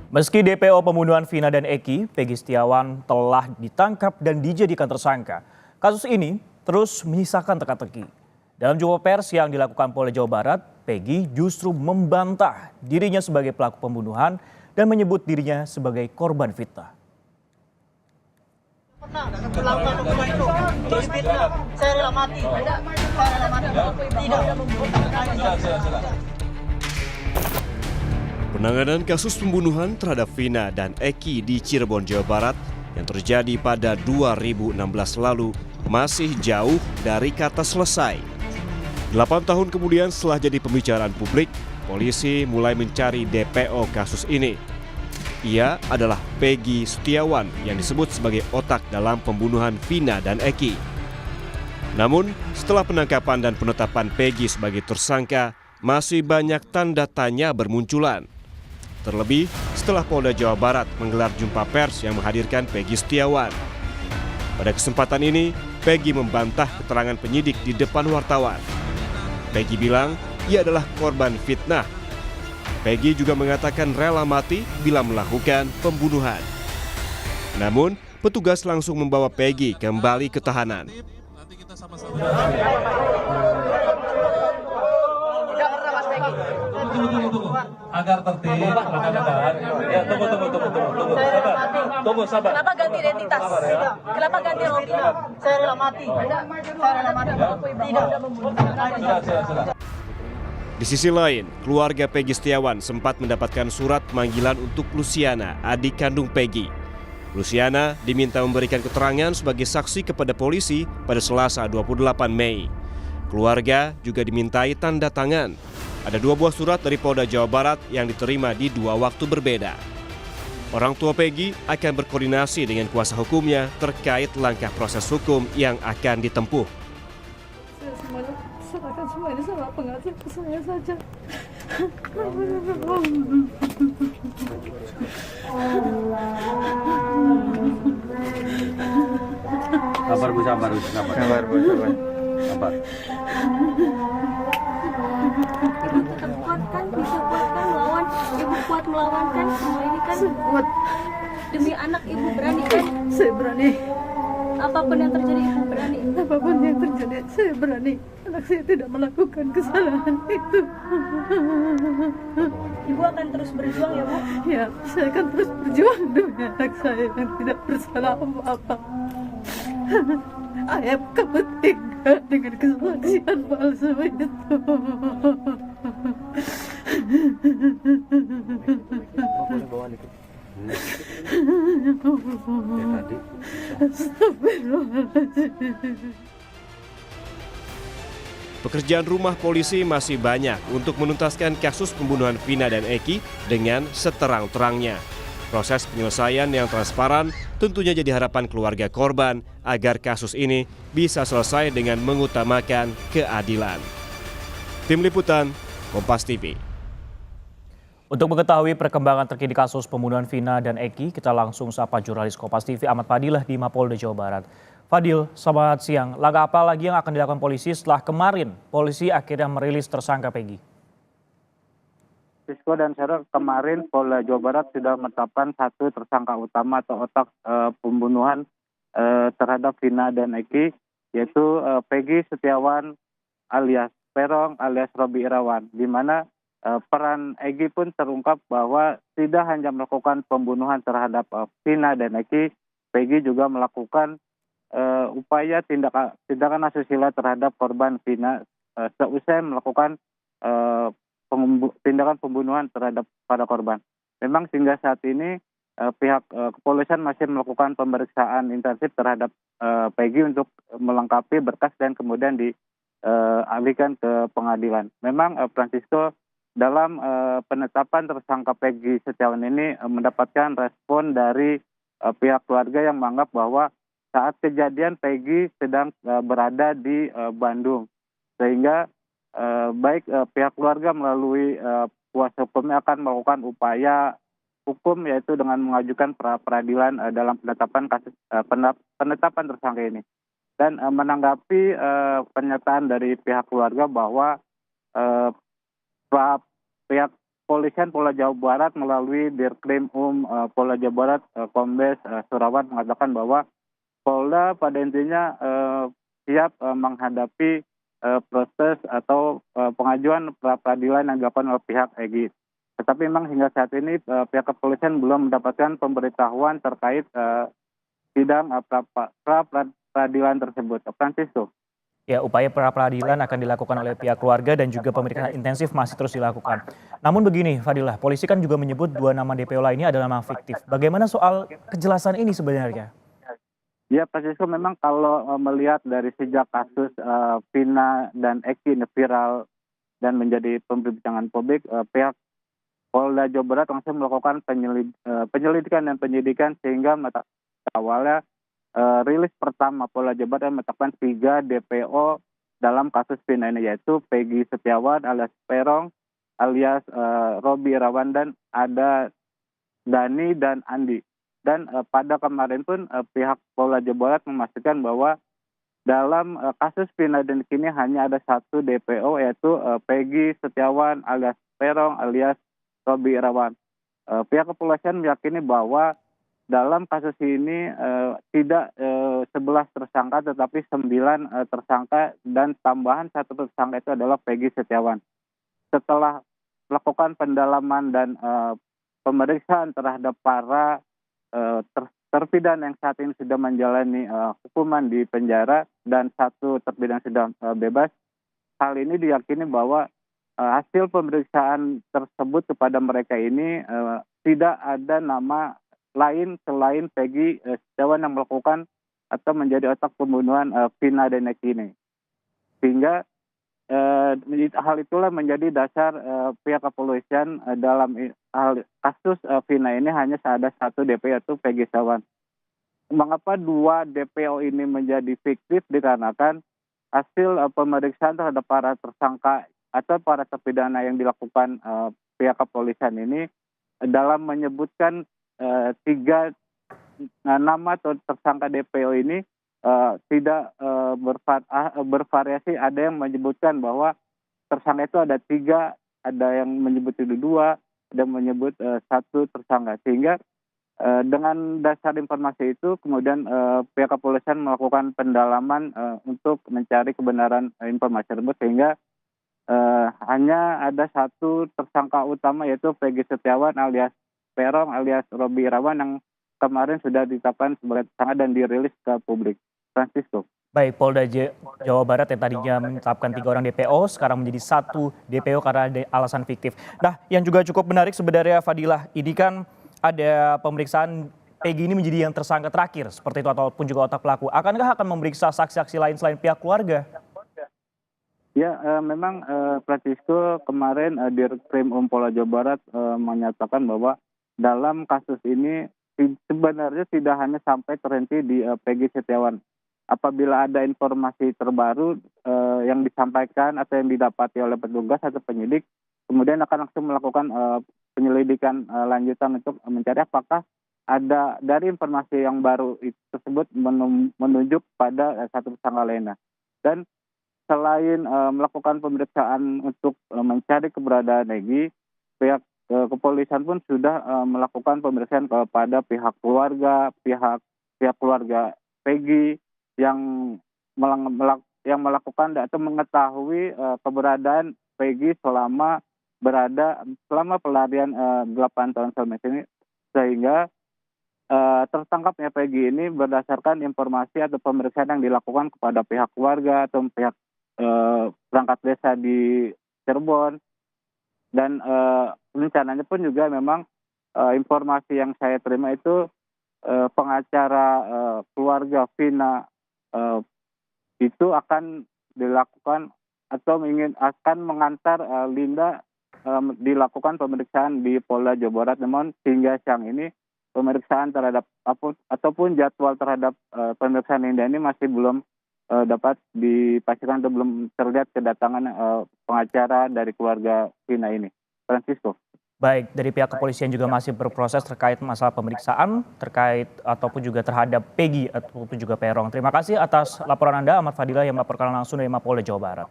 Meski DPO pembunuhan Vina dan Eki, Peggy Setiawan telah ditangkap dan dijadikan tersangka. Kasus ini terus menyisakan teka-teki. Dalam jumpa pers yang dilakukan Polda Jawa Barat, Peggy justru membantah dirinya sebagai pelaku pembunuhan dan menyebut dirinya sebagai korban fitnah. Saya rela mati. Penanganan kasus pembunuhan terhadap Vina dan Eki di Cirebon, Jawa Barat yang terjadi pada 2016 lalu masih jauh dari kata selesai. 8 tahun kemudian setelah jadi pembicaraan publik, polisi mulai mencari DPO kasus ini. Ia adalah Peggy Setiawan yang disebut sebagai otak dalam pembunuhan Vina dan Eki. Namun, setelah penangkapan dan penetapan Peggy sebagai tersangka, masih banyak tanda tanya bermunculan. Terlebih setelah Polda Jawa Barat menggelar jumpa pers yang menghadirkan Peggy Setiawan. Pada kesempatan ini, Peggy membantah keterangan penyidik di depan wartawan. Peggy bilang ia adalah korban fitnah. Peggy juga mengatakan rela mati bila melakukan pembunuhan. Namun, petugas langsung membawa Peggy kembali ke tahanan. Tunggu. Agar tertib, rekan-rekan. Ya, tunggu, sabar. Kenapa ganti identitas? Kenapa ganti roti? Saya rela mati. Sudah. Di sisi lain, keluarga Peggy Setiawan sempat mendapatkan surat panggilan untuk Luciana, adik kandung Peggy. Luciana diminta memberikan keterangan sebagai saksi kepada polisi pada Selasa 28 Mei. Keluarga juga dimintai tanda tangan. Ada 2 buah surat dari Polda Jawa Barat yang diterima di 2 waktu berbeda. Orang tua Peggy akan berkoordinasi dengan kuasa hukumnya terkait langkah proses hukum yang akan ditempuh. Serahkan semua ini sama pengacara saya saja. Sabar Bu. Ibu tetap kuat kan, bisa kuat kan melawan. Ibu kuat melawan kan semua ini kan. Kuat. Demi anak ibu berani kan. Saya berani. Apapun yang terjadi ibu berani. Apapun yang terjadi, saya berani. Anak saya tidak melakukan kesalahan itu. Ibu akan terus berjuang ya Bu. Ya, saya akan terus berjuang demi anak saya yang tidak bersalah apa-apa. Ayah, kamu tega dengan kesaksian palsu itu. Pekerjaan rumah polisi masih banyak untuk menuntaskan kasus pembunuhan Vina dan Eki dengan seterang-terangnya. Proses penyelesaian yang transparan tentunya jadi harapan keluarga korban agar kasus ini bisa selesai dengan mengutamakan keadilan. Tim Liputan, Kompas TV. Untuk mengetahui perkembangan terkini kasus pembunuhan Vina dan Eki, kita langsung sapa jurnalis Kompas TV Ahmad Fadilah di Mapolda Jawa Barat. Fadil, selamat siang. Langkah apa lagi yang akan dilakukan polisi setelah kemarin polisi akhirnya merilis tersangka Peggy? Sisko dan Sarah, kemarin Polda Jawa Barat sudah menetapkan 1 tersangka utama atau otak pembunuhan terhadap Vina dan Eki, yaitu Peggy Setiawan alias Perong alias Robi Irawan, di mana peran Egi pun terungkap bahwa tidak hanya melakukan pembunuhan terhadap Vina dan Eki, Peggy juga melakukan upaya tindakan asusila terhadap korban Vina seusai melakukan tindakan pembunuhan terhadap para korban. Memang hingga saat ini pihak kepolisian masih melakukan pemeriksaan intensif terhadap Peggy untuk melengkapi berkas dan kemudian dialihkan ke pengadilan. Memang Francisco dalam penetapan tersangka Peggy Setiawan ini mendapatkan respon dari pihak keluarga yang menganggap bahwa saat kejadian Peggy sedang berada di Bandung, sehingga baik pihak keluarga melalui kuasa hukumnya akan melakukan upaya hukum, yaitu dengan mengajukan pra peradilan dalam penetapan tersangka ini. Dan menanggapi pernyataan dari pihak keluarga bahwa pihak Kepolisian Polda Jawa Barat melalui Dirkrim Polda Jawa Barat Kombes Surawan mengatakan bahwa Polda pada intinya siap menghadapi proses atau pengajuan pra peradilan yang dilakukan oleh pihak Egy. Tetapi memang hingga saat ini pihak kepolisian belum mendapatkan pemberitahuan terkait sidang pra peradilan tersebut. Francisco. Ya, upaya pra peradilan akan dilakukan oleh pihak keluarga dan juga pemeriksaan intensif masih terus dilakukan. Namun begini, Fadilah, polisi kan juga menyebut 2 nama DPO lainnya adalah nama fiktif. Bagaimana soal kejelasan ini sebenarnya? Ya, Francisco, memang kalau melihat dari sejak kasus Vina dan Eki ini viral dan menjadi pembicaraan publik, pihak Polda Jawa Barat langsung melakukan penyelidikan dan penyidikan sehingga awalnya rilis pertama Polda Jawa Barat menetapkan 3 DPO dalam kasus Vina ini, yaitu Peggy Setiawan alias Perong alias Robi Irawan, dan ada Dani dan Andi. Dan pada kemarin pun pihak Polda Jawa Barat memastikan bahwa dalam kasus Vina dan Eki ini hanya ada 1 DPO, yaitu Peggy Setiawan alias Perong alias Robi Irawan. Pihak kepolisian meyakini bahwa dalam kasus ini tidak 11 tersangka tetapi 9 tersangka, dan tambahan 1 tersangka itu adalah Peggy Setiawan. Setelah melakukan pendalaman dan pemeriksaan terhadap para terpidana yang saat ini sudah menjalani hukuman di penjara dan 1 terpidana sudah bebas, hal ini diyakini bahwa hasil pemeriksaan tersebut kepada mereka ini tidak ada nama lain selain Peggy Setiawan yang melakukan atau menjadi otak pembunuhan Vina dan Eki ini. Sehingga hal itulah menjadi dasar pihak kepolisian dalam kasus Vina ini hanya ada 1 DPO, yaitu Peggy Setiawan. Mengapa 2 DPO ini menjadi fiktif? Dikarenakan hasil pemeriksaan terhadap para tersangka atau para terpidana yang dilakukan pihak kepolisian ini dalam menyebutkan 3 nama atau tersangka DPO ini tidak bervariasi. Ada yang menyebutkan bahwa tersangka itu ada 3, ada yang menyebut itu 2, ada yang menyebut 1 tersangka. Sehingga dengan dasar informasi itu kemudian pihak kepolisian melakukan pendalaman untuk mencari kebenaran informasi tersebut, sehingga hanya ada 1 tersangka utama, yaitu Peggy Setiawan alias Perong alias Robi Irawan yang kemarin sudah ditetapkan sebagai tersangka dan dirilis ke publik. Francisco. Baik, Polda Jawa Barat yang tadinya menetapkan 3 orang DPO sekarang menjadi 1 DPO karena ada alasan fiktif. Nah, yang juga cukup menarik sebenarnya, Fadilah, ini kan ada pemeriksaan Peggy ini menjadi yang tersangka terakhir seperti itu ataupun juga otak pelaku. Akankah akan memeriksa saksi-saksi lain selain pihak keluarga? Ya, memang Francisco, kemarin Dirkrim Polda Jawa Barat menyatakan bahwa dalam kasus ini sebenarnya tidak hanya sampai terhenti di Peggy Setiawan. Apabila ada informasi terbaru yang disampaikan atau yang didapati oleh petugas atau penyidik, kemudian akan langsung melakukan penyelidikan lanjutan untuk mencari apakah ada dari informasi yang baru tersebut menunjuk pada 1 tersangka lainnya. Dan selain melakukan pemeriksaan untuk mencari keberadaan Egy, pihak kepolisian pun sudah melakukan pemeriksaan kepada pihak keluarga Peggy yang melakukan atau mengetahui keberadaan Peggy selama pelarian 8 tahun selama ini, sehingga tertangkapnya Peggy ini berdasarkan informasi atau pemeriksaan yang dilakukan kepada pihak keluarga atau pihak perangkat desa di Cirebon. Dan rencananya pun juga memang informasi yang saya terima itu pengacara keluarga Vina itu akan dilakukan atau akan mengantar Linda dilakukan pemeriksaan di Polda Jawa Barat. Namun hingga siang ini pemeriksaan terhadap ataupun jadwal terhadap pemeriksaan Linda ini masih belum dapat dipastikan atau belum terlihat kedatangan pengacara dari keluarga Vina ini. Francisco. Baik, dari pihak kepolisian juga masih berproses terkait masalah pemeriksaan terkait ataupun juga terhadap Peggy ataupun juga Perong. Terima kasih atas laporan Anda, Ahmad Fadilah, yang melaporkan langsung dari Mapolda Jawa Barat.